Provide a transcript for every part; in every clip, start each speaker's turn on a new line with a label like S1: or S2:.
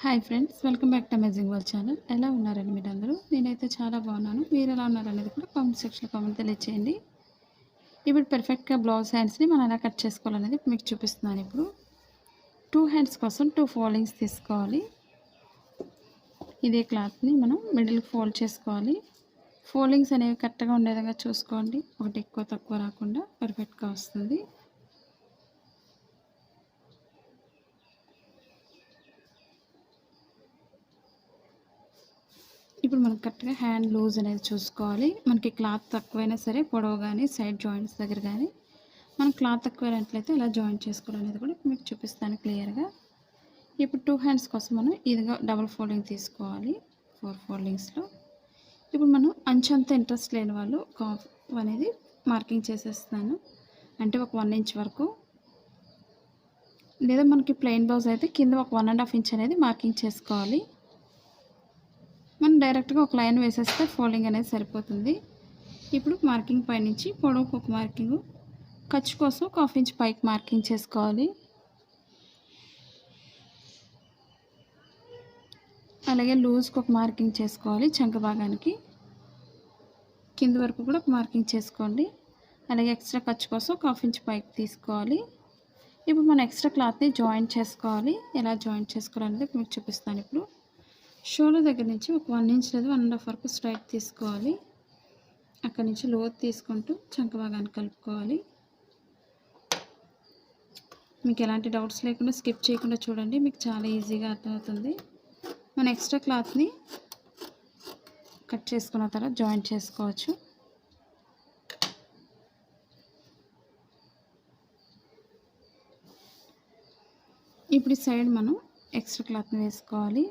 S1: Hi friends, welcome back to amazing world channel. ఎలా ఉన్నారండి మీరందరూ? నేనైతే చాలా బాగున్నాను. మీరు ఎలా ఉన్నారనేది కూడా కామెంట్ సెక్షన్లో కామెంట్ తెలియచేయండి. ఇప్పుడు పర్ఫెక్ట్గా బ్లౌజ్ హ్యాండ్స్ని మనం ఎలా కట్ చేసుకోవాలనేది మీకు చూపిస్తున్నాను. ఇప్పుడు 2 హ్యాండ్స్ కోసం 2 ఫోల్డింగ్స్ తీసుకోవాలి. ఇదే క్లాత్ని మనం మిడిల్కి ఫోల్డ్ చేసుకోవాలి. ఫోల్డింగ్స్ అనేవి కరెక్ట్గా ఉండే విధంగా చూసుకోండి. ఒకటి ఎక్కువ తక్కువ రాకుండా పర్ఫెక్ట్గా వస్తుంది. ఇప్పుడు మనం కరెక్ట్గా హ్యాండ్ లూజ్ అనేది చూసుకోవాలి. మనకి క్లాత్ తక్కువైనా సరే పొడవు కానీ సైడ్ జాయింట్స్ దగ్గర కానీ మనం క్లాత్ తక్కువైనట్లయితే ఇలా జాయింట్ చేసుకోవడం అనేది కూడా మీకు చూపిస్తాను క్లియర్గా. ఇప్పుడు 2 హ్యాండ్స్ కోసం మనం ఇదిగా డబుల్ ఫోల్డింగ్ తీసుకోవాలి 4 ఫోల్డింగ్స్లో. ఇప్పుడు మనం అంచంతా ఇంట్రెస్ట్ లేని వాళ్ళు కాఫ్ అనేది మార్కింగ్ చేసేస్తాను, అంటే ఒక 1 ఇంచ్ వరకు, లేదా మనకి ప్లెయిన్ బ్లౌజ్ అయితే కింద ఒక 1.5 ఇంచ్ అనేది మార్కింగ్ చేసుకోవాలి. మనం డైరెక్ట్గా ఒక లైన్ వేసేస్తే ఫోల్డింగ్ అనేది సరిపోతుంది. ఇప్పుడు మార్కింగ్ పైనుంచి పొడవుకు ఒక మార్కింగ్, ఖర్చు కోసం ఒక 1/2 ఇంచ్ పైకి మార్కింగ్ చేసుకోవాలి. అలాగే లూజ్కి ఒక మార్కింగ్ చేసుకోవాలి. చంక భాగానికి కింద వరకు కూడా ఒక మార్కింగ్ చేసుకోండి. అలాగే ఎక్స్ట్రా ఖర్చు కోసం ఒక 1/2 ఇంచ్ పైకి తీసుకోవాలి. ఇప్పుడు మనం ఎక్స్ట్రా క్లాత్ని జాయింట్ చేసుకోవాలి. ఎలా జాయింట్ చేసుకోవాలనేది మీకు చూపిస్తాను. ఇప్పుడు షోల్డర్ దగ్గర నుంచి ఒక 1 ఇంచ్ లేదా 1.5 వరకు స్ట్రైట్ తీసుకోవాలి. అక్కడి నుంచి లోతు తీసుకుంటూ చంక భాగాన్ని కలుపుకోవాలి. మీకు ఎలాంటి డౌట్స్ లేకుండా స్కిప్ చేయకుండా చూడండి, మీకు చాలా ఈజీగా అర్థమవుతుంది. మన ఎక్స్ట్రా క్లాత్ని కట్ చేసుకున్న తర్వాత జాయింట్ చేసుకోవచ్చు. ఇప్పుడు ఈ సైడ్ మనం ఎక్స్ట్రా క్లాత్ని వేసుకోవాలి.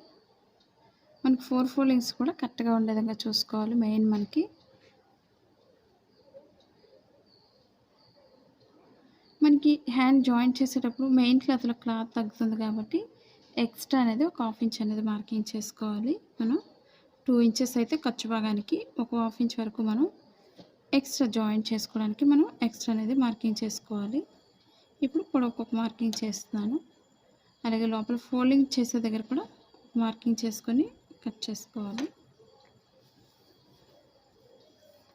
S1: మనకి 4 ఫోల్డింగ్స్ కూడా కరెక్ట్గా ఉండే విధంగా చూసుకోవాలి. మనకి హ్యాండ్ జాయింట్ చేసేటప్పుడు మెయిన్ క్లాత్లో క్లాత్ తగ్గుతుంది కాబట్టి ఎక్స్ట్రా అనేది ఒక 1/2 ఇంచ్ అనేది మార్కింగ్ చేసుకోవాలి. మనం 2 ఇంచెస్ అయితే ఖర్చు భాగానికి, ఒక 1/2 ఇంచ్ వరకు మనం ఎక్స్ట్రా జాయింట్ చేసుకోవడానికి మనం ఎక్స్ట్రా అనేది మార్కింగ్ చేసుకోవాలి. ఇప్పుడు పొడవుకు ఒక మార్కింగ్ చేస్తున్నాను. అలాగే లోపల ఫోల్డింగ్ చేసే దగ్గర కూడా మార్కింగ్ చేసుకొని కట్ చేసుకోవాలి.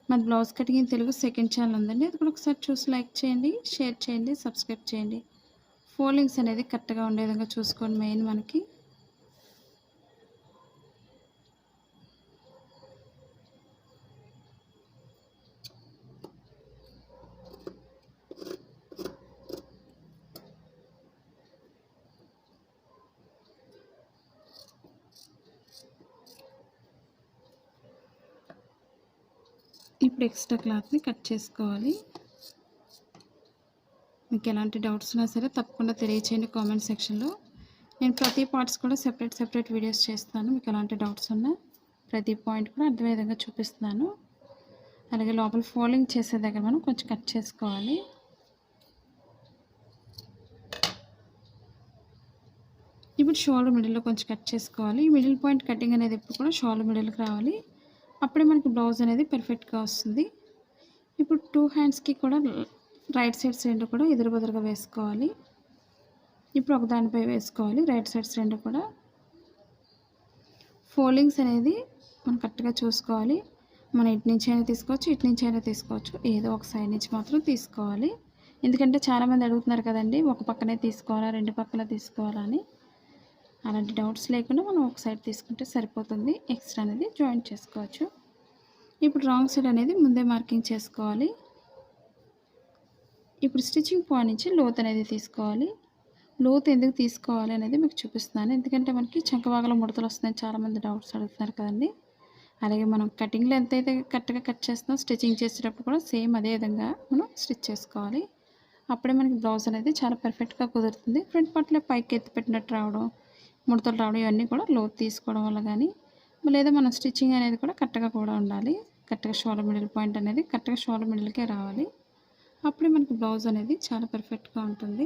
S1: మన blouse cutting Telugu second channel ఉందండి, అది కూడా ఒకసారి చూసి లైక్ చేయండి, షేర్ చేయండి, సబ్స్క్రైబ్ చేయండి. ఫోల్డింగ్స్ అనేది కరెక్ట్గా ఉండే విధంగా చూసుకోండి. మెయిన్ మనకి ఇప్పుడు ఎక్స్ట్రా క్లాత్ని కట్ చేసుకోవాలి. మీకు ఎలాంటి డౌట్స్ ఉన్నా సరే తప్పకుండా తెలియచేయండి కామెంట్ సెక్షన్లో. నేను ప్రతి పార్ట్స్ కూడా సెపరేట్ వీడియోస్ చేస్తాను. మీకు ఎలాంటి డౌట్స్ ఉన్నా ప్రతి పాయింట్ కూడా అర్థమయ్యే విధంగా చూపిస్తున్నాను. అలాగే లోపల ఫోల్డింగ్ చేసే దగ్గర మనం కొంచెం కట్ చేసుకోవాలి. ఇప్పుడు షోల్డర్ మిడిల్లో కొంచెం కట్ చేసుకోవాలి. ఈ మిడిల్ పాయింట్ కటింగ్ అనేది ఎప్పుడు కూడా షోల్డర్ మిడిల్కి రావాలి. అప్పుడే మనకి బ్లౌజ్ అనేది పర్ఫెక్ట్గా వస్తుంది. ఇప్పుడు 2 హ్యాండ్స్కి కూడా రైట్ సైడ్స్ రెండు కూడా ఎదురుబెదురుగా వేసుకోవాలి. ఇప్పుడు ఒక దానిపై వేసుకోవాలి. రైట్ సైడ్స్ రెండు కూడా ఫోల్డింగ్స్ అనేది మనం కరెక్ట్గా చూసుకోవాలి. మనం ఇటు నుంచి అయినా తీసుకోవచ్చు, ఇటు నుంచి అయినా తీసుకోవచ్చు, ఏదో ఒక సైడ్ నుంచి మాత్రం తీసుకోవాలి. ఎందుకంటే చాలామంది అడుగుతున్నారు కదండి, ఒక పక్కనే తీసుకోవాలా 2 పక్కల తీసుకోవాలా అని. అలాంటి డౌట్స్ లేకుండా మనం ఒక సైడ్ తీసుకుంటే సరిపోతుంది. ఎక్స్ట్రా అనేది జాయింట్ చేసుకోవచ్చు. ఇప్పుడు రాంగ్ సైడ్ అనేది ముందే మార్కింగ్ చేసుకోవాలి. ఇప్పుడు స్టిచ్చింగ్ పాయింట్ నుంచి లోత్ అనేది తీసుకోవాలి. లోత్ ఎందుకు తీసుకోవాలి అనేది మీకు చూపిస్తున్నాను. ఎందుకంటే మనకి చంక భాగంలో ముడతలు వస్తున్నాయి, చాలామంది డౌట్స్ అడుగుతున్నారు కదండి. అలాగే మనం కటింగ్లో ఎంతైతే కరెక్ట్గా కట్ చేస్తున్నాం, స్టిచ్చింగ్ చేసేటప్పుడు కూడా సేమ్ అదే విధంగా మనం స్టిచ్ చేసుకోవాలి. అప్పుడే మనకి బ్లౌజ్ అనేది చాలా పర్ఫెక్ట్గా కుదురుతుంది. ఫ్రంట్ పార్ట్లో పైకి ఎత్తి పెట్టినట్టు రావడం, ముడతలు రావడం ఇవన్నీ కూడా లోతు తీసుకోవడం వల్ల కానీ, లేదా మనం స్టిచ్చింగ్ అనేది కూడా కరెక్ట్గా కూడా ఉండాలి. కరెక్ట్గా షోల్డర్ మిడిల్ పాయింట్ అనేది కరెక్ట్గా షోల్డర్ మిడిల్కే రావాలి. అప్పుడే మనకి బ్లౌజ్ అనేది చాలా పర్ఫెక్ట్గా ఉంటుంది.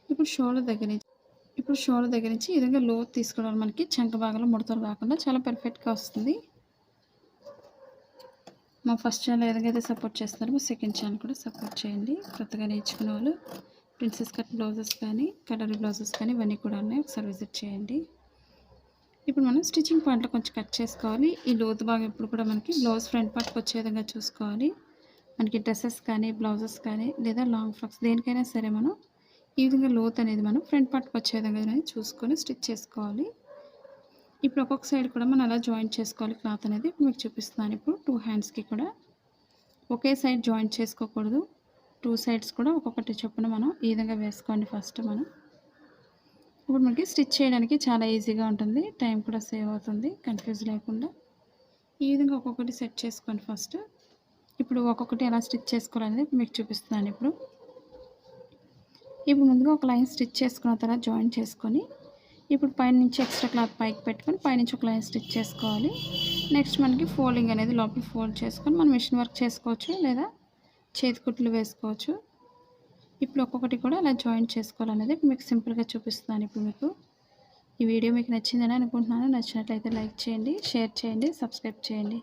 S1: ఇప్పుడు షోల్డర్ దగ్గర నుంచి ఈ విధంగా లోతు తీసుకోవడం మనకి చంక భాగంలో ముడతలు రాకుండా చాలా పర్ఫెక్ట్గా వస్తుంది. మా ఫస్ట్ ఛానల్ ఏ విధంగా అయితే సపోర్ట్ చేస్తున్నారో మా సెకండ్ ఛానల్ కూడా సపోర్ట్ చేయండి. కొత్తగా నేర్చుకునే వాళ్ళు ప్రిన్సెస్ కట్ బ్లౌజెస్ కానీ, కలర్ బ్లౌజెస్ కానీ ఇవన్నీ కూడా ఉన్నాయి, ఒకసారి విజిట్ చేయండి. ఇప్పుడు మనం స్టిచ్చింగ్ పాయింట్లో కొంచెం కట్ చేసుకోవాలి. ఈ లోతు భాగం ఎప్పుడు కూడా మనకి బ్లౌజ్ ఫ్రంట్ పార్ట్కి వచ్చే విధంగా చూసుకోవాలి. మనకి డ్రెస్సెస్ కానీ, బ్లౌజెస్ కానీ లేదా లాంగ్ ఫ్రాక్స్ దేనికైనా సరే మనం ఈ విధంగా లోతు అనేది మనం ఫ్రంట్ పార్ట్కి వచ్చే విధంగా అనేది చూసుకొని స్టిచ్ చేసుకోవాలి. ఇప్పుడు ఒక్కొక్క సైడ్ కూడా మనం అలా జాయింట్ చేసుకోవాలి క్లాత్ అనేది. ఇప్పుడు మీకు చూపిస్తున్నాను. ఇప్పుడు 2 హ్యాండ్స్కి కూడా ఒకే సైడ్ జాయింట్ చేసుకోకూడదు. 2 సైడ్స్ కూడా ఒక్కొక్కటి చొప్పున మనం ఈ విధంగా వేసుకోండి ఫస్ట్ మనం. ఇప్పుడు మనకి స్టిచ్ చేయడానికి చాలా ఈజీగా ఉంటుంది. టైం కూడా సేవ్ అవుతుంది కన్ఫ్యూజ్ లేకుండా. ఈ విధంగా ఒక్కొక్కటి సెట్ చేసుకోండి ఫస్ట్. ఇప్పుడు ఒక్కొక్కటి ఎలా స్టిచ్ చేసుకోవాలనేది మీకు చూపిస్తున్నాను ఇప్పుడు. ఇప్పుడు ముందుగా ఒక లైన్ స్టిచ్ చేసుకున్న తర్వాత జాయిన్ చేసుకొని ఇప్పుడు పైనుంచి ఎక్స్ట్రా క్లాత్ పైకి పెట్టుకొని పైనుంచి ఒక లైన్ స్టిచ్ చేసుకోవాలి. నెక్స్ట్ మనకి ఫోల్డింగ్ అనేది లోపల ఫోల్డ్ చేసుకొని మనం మిషన్ వర్క్ చేసుకోవచ్చు లేదా చేతి కుట్లు వేసుకోవచ్చు. ఇప్పుడు ఒక్కొక్కటి కూడా అలా జాయిన్ చేసుకోవాలనేది మీకు సింపుల్గా చూపిస్తున్నాను ఇప్పుడు మీకు. ఈ వీడియో మీకు నచ్చిందని అనుకుంటున్నాను. నచ్చినట్లయితే లైక్ చేయండి, షేర్ చేయండి, సబ్స్క్రైబ్ చేయండి.